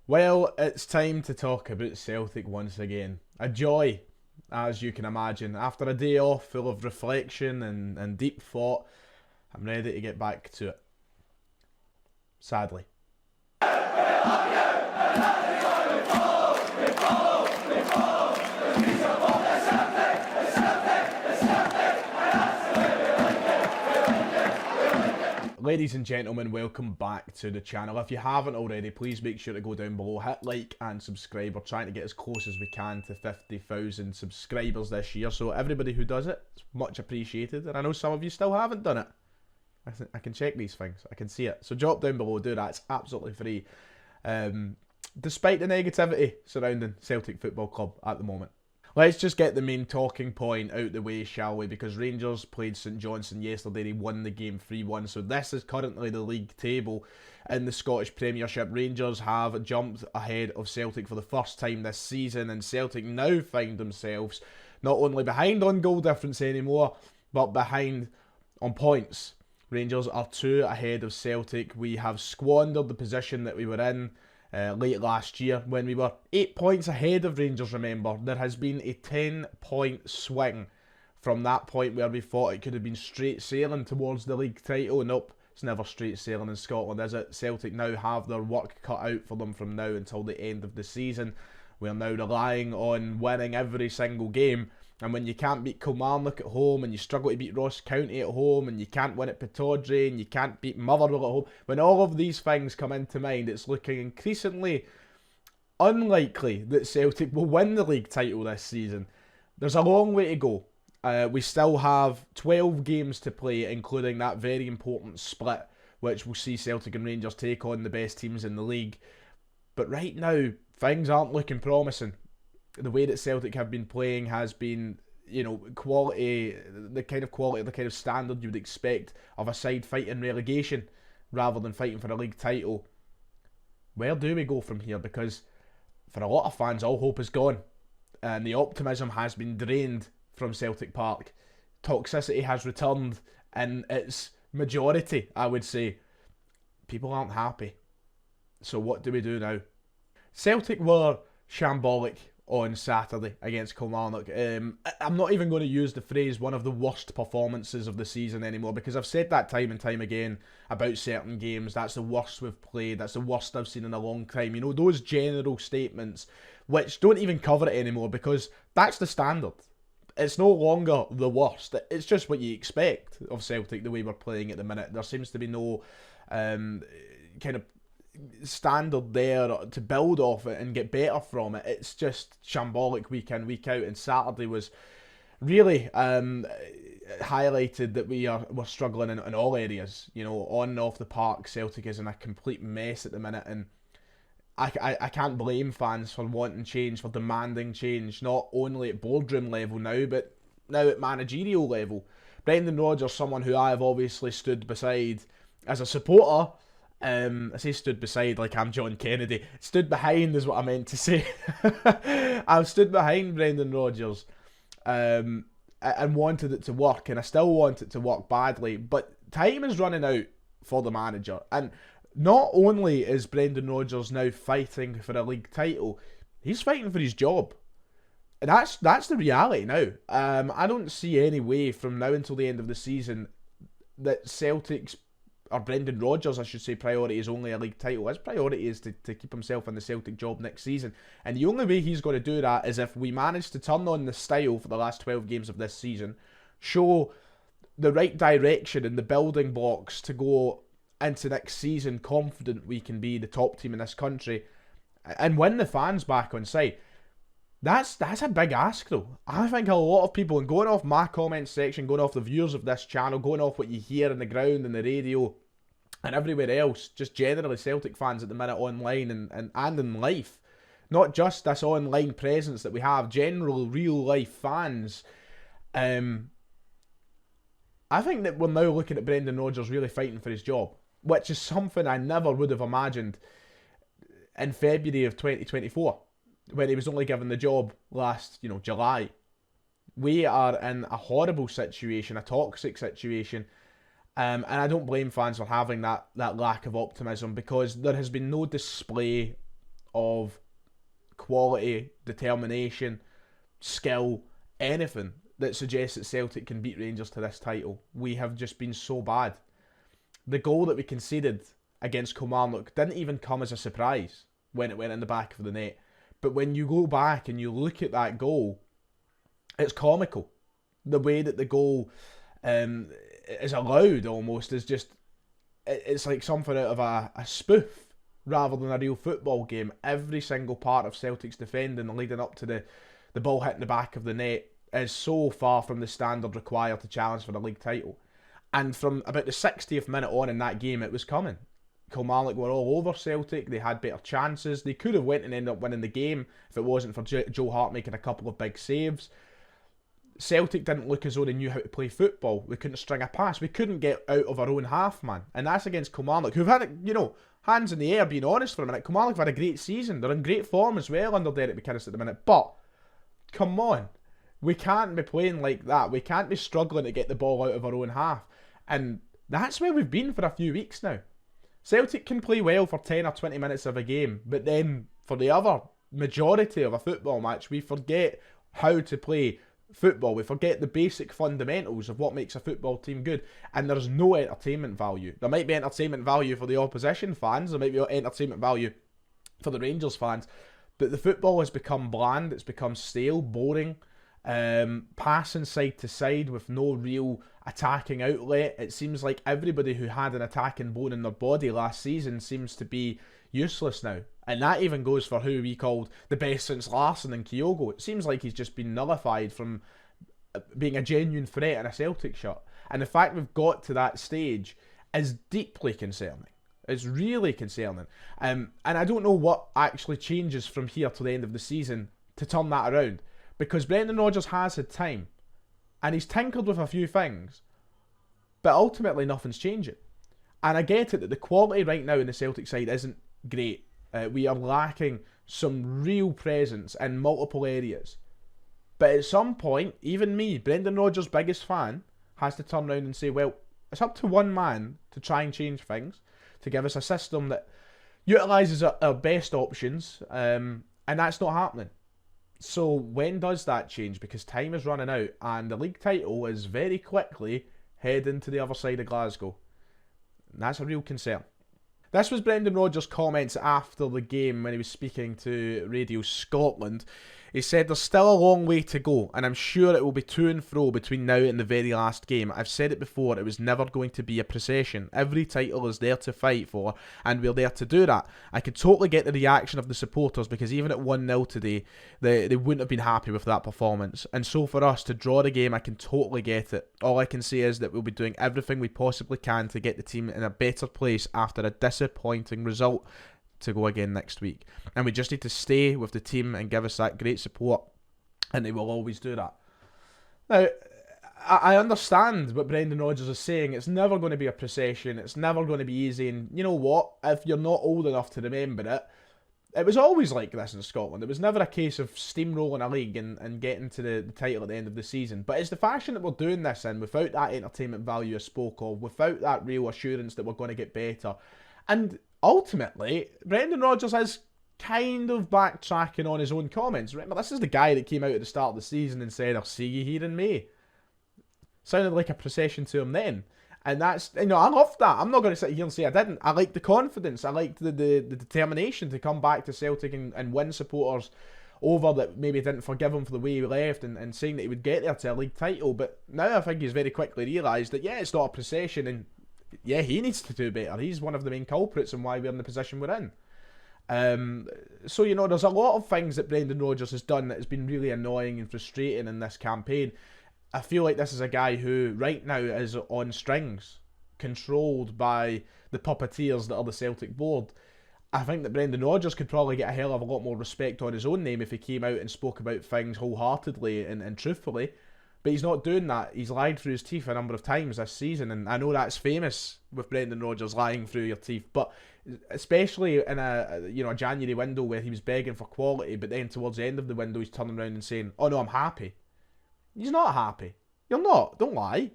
Well, it's time to talk about Celtic once again. A joy, as you can imagine. After a day off full of reflection and deep thought, I'm ready to get back to it. Sadly. Ladies and gentlemen, welcome back to the channel. If you haven't already, please make sure to go down below, hit like and subscribe. We're trying to get as close as we can to 50,000 subscribers this year, so everybody who does it, it's much appreciated. And I know some of you still haven't done it. I can check these things, I can see it. So drop down below, do that, it's absolutely free. Despite the negativity surrounding Celtic Football Club at the moment. Let's just get the main talking point out the way, shall we? Because Rangers played St Johnstone yesterday. They won the game 3-1. So this is currently the league table in the Scottish Premiership. Rangers have jumped ahead of Celtic for the first time this season. And Celtic now find themselves not only behind on goal difference anymore, but behind on points. Rangers are 2 ahead of Celtic. We have squandered the position that we were in late last year when we were 8 points ahead of Rangers, remember. There has been a 10-point swing from that point where we thought it could have been straight sailing towards the league title. Nope, it's never straight sailing in Scotland, is it? Celtic now have their work cut out for them from now until the end of the season. We are now relying on winning every single game. And when you can't beat Kilmarnock at home, and you struggle to beat Ross County at home, and you can't win at Pittodrie, and you can't beat Motherwell at home, when all of these things come into mind, it's looking increasingly unlikely that Celtic will win the league title this season. There's a long way to go. We still have 12 games to play, including that very important split, which will see Celtic and Rangers take on the best teams in the league. But right now, things aren't looking promising. The way that Celtic have been playing has been, you know, quality, the kind of standard you would expect of a side fighting relegation rather than fighting for a league title. Where do we go from here? Because for a lot of fans, all hope is gone. And the optimism has been drained from Celtic Park. Toxicity has returned in its majority, I would say. People aren't happy. So what do we do now? Celtic were shambolic on Saturday against Kilmarnock. I'm not even going to use the phrase one of the worst performances of the season anymore, because I've said that time and time again about certain games. That's the worst we've played. That's the worst I've seen in a long time. You know, those general statements which don't even cover it anymore, because that's the standard. It's no longer the worst. It's just what you expect of Celtic the way we're playing at the minute. There seems to be no kind of standard there to build off it and get better from it. It's just shambolic week in, week out, and Saturday was really highlighted that we're struggling in all areas. You know, on and off the park, Celtic is in a complete mess at the minute, and I can't blame fans for wanting change, for demanding change, not only at boardroom level now, but now at managerial level. Brendan Rodgers, someone who I have obviously stood beside as a supporter. I say stood beside like I'm John Kennedy. Stood behind is what I meant to say. I've stood behind Brendan Rodgers and wanted it to work, and I still want it to work badly. But time is running out for the manager. And not only is Brendan Rodgers now fighting for a league title, he's fighting for his job. And that's the reality now. I don't see any way from now until the end of the season that Celtic's, or Brendan Rodgers, I should say, priority is only a league title. His priority is to keep himself in the Celtic job next season. And the only way he's going to do that is if we manage to turn on the style for the last 12 games of this season, show the right direction and the building blocks to go into next season confident we can be the top team in this country and win the fans back on side. That's a big ask though. I think a lot of people, and going off my comment section, going off the viewers of this channel, going off what you hear on the ground and the radio and everywhere else, just generally Celtic fans at the minute online and in life, not just this online presence that we have, general real life fans, I think that we're now looking at Brendan Rodgers really fighting for his job, which is something I never would have imagined in February of 2024. When he was only given the job last, July. We are in a horrible situation, a toxic situation, and I don't blame fans for having that lack of optimism, because there has been no display of quality, determination, skill, anything that suggests that Celtic can beat Rangers to this title. We have just been so bad. The goal that we conceded against Kilmarnock didn't even come as a surprise when it went in the back of the net. But when you go back and you look at that goal, it's comical. The way that the goal is allowed almost is just, it's like something out of a spoof rather than a real football game. Every single part of Celtic's defending leading up to the ball hitting the back of the net is so far from the standard required to challenge for the league title. And from about the 60th minute on in that game, it was coming. Kilmarnock were all over Celtic. They had better chances. They could have went and ended up winning the game if it wasn't for Joe Hart making a couple of big saves. Celtic didn't look as though they knew how to play football. We couldn't string a pass. We couldn't get out of our own half, man. And that's against Kilmarnock, who've had, hands in the air, being honest for a minute. Kilmarnock have had a great season. They're in great form as well under Derek McInnes at the minute. But, come on. We can't be playing like that. We can't be struggling to get the ball out of our own half. And that's where we've been for a few weeks now. Celtic can play well for 10 or 20 minutes of a game, but then for the other majority of a football match, we forget how to play football. We forget the basic fundamentals of what makes a football team good, and there's no entertainment value. There might be entertainment value for the opposition fans, there might be entertainment value for the Rangers fans, but the football has become bland, it's become stale, boring, passing side to side with no real attacking outlet. It seems like everybody who had an attacking bone in their body last season seems to be useless now. And that even goes for who we called the best since Larsson and Kyogo. It seems like he's just been nullified from being a genuine threat in a Celtic shirt. And the fact we've got to that stage is deeply concerning. It's really concerning. And I don't know what actually changes from here to the end of the season to turn that around. Because Brendan Rodgers has had time. And he's tinkered with a few things. But ultimately nothing's changing. And I get it that the quality right now in the Celtic side isn't great. We are lacking some real presence in multiple areas. But at some point, even me, Brendan Rodgers' biggest fan, has to turn around and say, well, it's up to one man to try and change things, to give us a system that utilises our best options, and that's not happening. So when does that change? Because time is running out, and the league title is very quickly heading to the other side of Glasgow. And that's a real concern. This was Brendan Rodgers' comments after the game when he was speaking to Radio Scotland. He said there's still a long way to go, and I'm sure it will be to and fro between now and the very last game. I've said it before, it was never going to be a procession. Every title is there to fight for, and we're there to do that. I could totally get the reaction of the supporters, because even at 1-0 today, they wouldn't have been happy with that performance. And so for us to draw the game, I can totally get it. All I can say is that we'll be doing everything we possibly can to get the team in a better place after a disappointing result to go again next week. And we just need to stay with the team and give us that great support, and they will always do that. Now, I understand what Brendan Rodgers is saying. It's never going to be a procession, it's never going to be easy, and you know what, if you're not old enough to remember it, it was always like this in Scotland. It was never a case of steamrolling a league and getting to the title at the end of the season. But it's the fashion that we're doing this in, without that entertainment value I spoke of, without that real assurance that we're going to get better. And ultimately, Brendan Rodgers is kind of backtracking on his own comments. Remember, this is the guy that came out at the start of the season and said, I'll see you here in May. Sounded like a procession to him then. And that's, I love that. I'm not going to sit here and say I didn't. I liked the confidence. I liked the determination to come back to Celtic and win supporters over that maybe didn't forgive him for the way he left, and saying that he would get there to a league title. But now I think he's very quickly realised that, yeah, it's not a procession, and yeah, he needs to do better. He's one of the main culprits in why we're in the position we're in. So, there's a lot of things that Brendan Rodgers has done that has been really annoying and frustrating in this campaign. I feel like this is a guy who right now is on strings, controlled by the puppeteers that are the Celtic board. I think that Brendan Rodgers could probably get a hell of a lot more respect on his own name if he came out and spoke about things wholeheartedly and truthfully. But he's not doing that. He's lied through his teeth a number of times this season, and I know that's famous with Brendan Rodgers, lying through your teeth. But especially in a January window where he was begging for quality, but then towards the end of the window he's turning around and saying, "Oh no, I'm happy." He's not happy. You're not. Don't lie.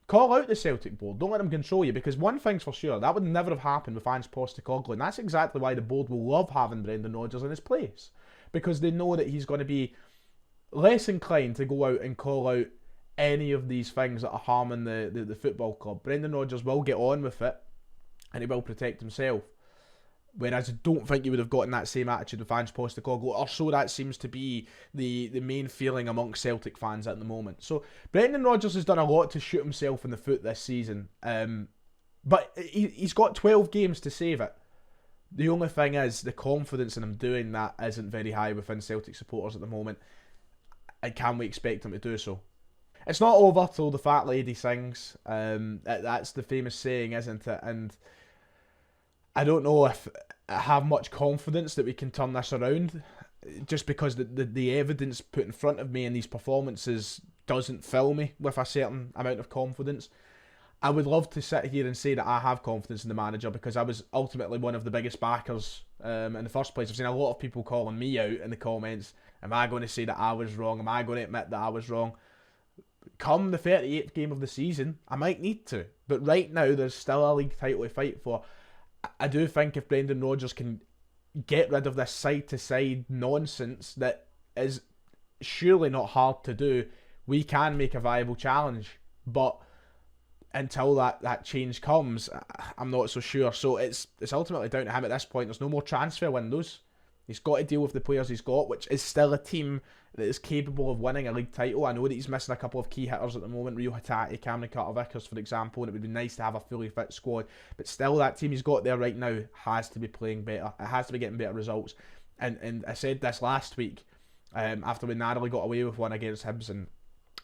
Call out the Celtic board. Don't let them control you, because one thing's for sure, that would never have happened with Ange Postecoglou, and that's exactly why the board will love having Brendan Rodgers in his place, because they know that he's going to be less inclined to go out and call out any of these things that are harming the football club. Brendan Rodgers will get on with it, and he will protect himself. Whereas I don't think you would have gotten that same attitude with Ange Postecoglou, or so that seems to be the main feeling amongst Celtic fans at the moment. So Brendan Rodgers has done a lot to shoot himself in the foot this season, but he's got 12 games to save it. The only thing is, the confidence in him doing that isn't very high within Celtic supporters at the moment. And can we expect him to do so? It's not over till the fat lady sings. That's the famous saying, isn't it? And I don't know if I have much confidence that we can turn this around, just because the evidence put in front of me in these performances doesn't fill me with a certain amount of confidence. I would love to sit here and say that I have confidence in the manager, because I was ultimately one of the biggest backers in the first place. I've seen a lot of people calling me out in the comments. Am I going to say that I was wrong? Am I going to admit that I was wrong? Come the 38th game of the season, I might need to. But right now, there's still a league title to fight for. I do think if Brendan Rodgers can get rid of this side-to-side nonsense that is surely not hard to do, we can make a viable challenge. But until that change comes, I'm not so sure. So it's ultimately down to him at this point. There's no more transfer windows. He's got to deal with the players he's got, which is still a team that is capable of winning a league title. I know that he's missing a couple of key hitters at the moment, Rio Hatate, Cameron Carter-Vickers, for example, and it would be nice to have a fully fit squad. But still, that team he's got there right now has to be playing better. It has to be getting better results. And I said this last week, after we narrowly got away with one against Hibs, and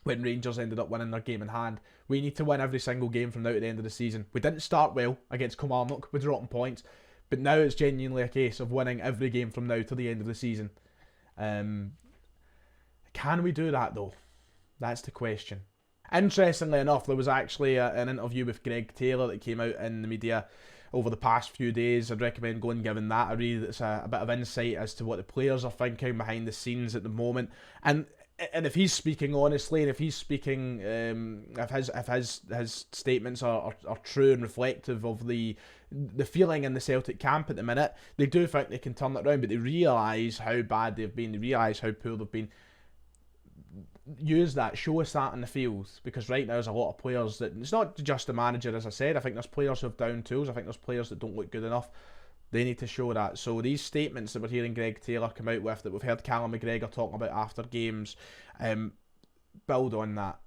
when Rangers ended up winning their game in hand. We need to win every single game from now to the end of the season. We didn't start well against Kilmarnock with dropping points, but now it's genuinely a case of winning every game from now to the end of the season. Can we do that though? That's the question. Interestingly enough, there was actually an interview with Greg Taylor that came out in the media over the past few days. I'd recommend going and giving that a read. It's a bit of insight as to what the players are thinking behind the scenes at the moment. And if he's speaking honestly, and if he's speaking, if his statements are true and reflective of the feeling in the Celtic camp at the minute, they do think they can turn it around, but they realise how bad they've been, they realise how poor they've been. Use that, show us that in the field, because right now there's a lot of players that, it's not just the manager, as I said. I think there's players who have down tools. I think there's players that don't look good enough. They need to show that. So these statements that we're hearing Greg Taylor come out with, that we've heard Callum McGregor talking about after games, build on that,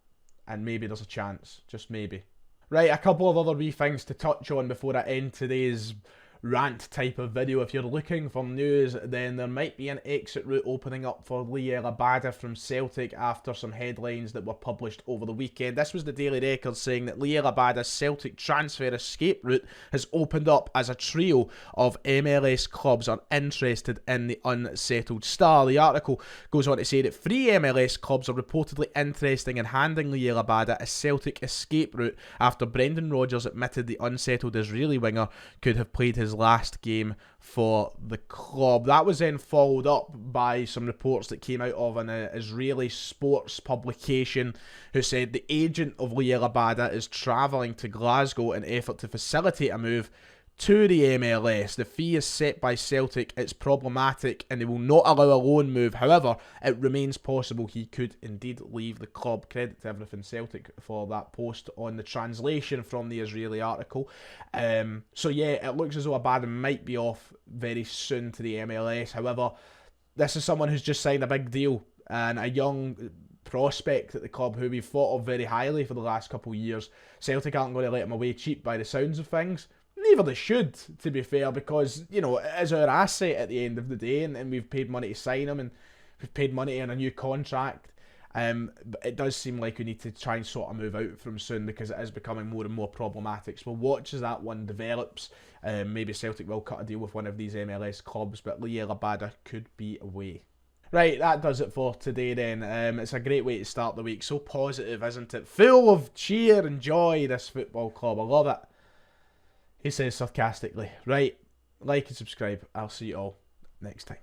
and maybe there's a chance, just maybe. Right, a couple of other wee things to touch on before I end today's rant type of video. If you're looking for news, then there might be an exit route opening up for Lada from Celtic after some headlines that were published over the weekend. This was the Daily Record saying that Lada's Celtic transfer escape route has opened up as a trio of MLS clubs are interested in the unsettled star. The article goes on to say that 3 MLS clubs are reportedly interested in handing Lada a Celtic escape route after Brendan Rodgers admitted the unsettled Israeli winger could have played his last game for the club. That was then followed up by some reports that came out of an Israeli sports publication who said the agent of Lada is travelling to Glasgow in effort to facilitate a move to the MLS. The fee is set by Celtic. It's problematic and they will not allow a loan move. However, it remains possible he could indeed leave the club. Credit to Everything Celtic for that post on the translation from the Israeli article. So yeah, it looks as though Abada might be off very soon to the MLS. However, this is someone who's just signed a big deal and a young prospect at the club who we've thought of very highly for the last couple of years. Celtic aren't going to let him away cheap by the sounds of things. Neither they should, to be fair, because, you know, it is our asset at the end of the day, and we've paid money to sign him, and we've paid money on a new contract. But it does seem like we need to try and sort a move out from soon, because it is becoming more and more problematic. So we'll watch as that one develops. Maybe Celtic will cut a deal with one of these MLS clubs, but Lada could be away. Right, that does it for today then. It's a great way to start the week. So positive, isn't it? Full of cheer and joy, this football club. I love it. He says sarcastically. Right, like and subscribe. I'll see you all next time.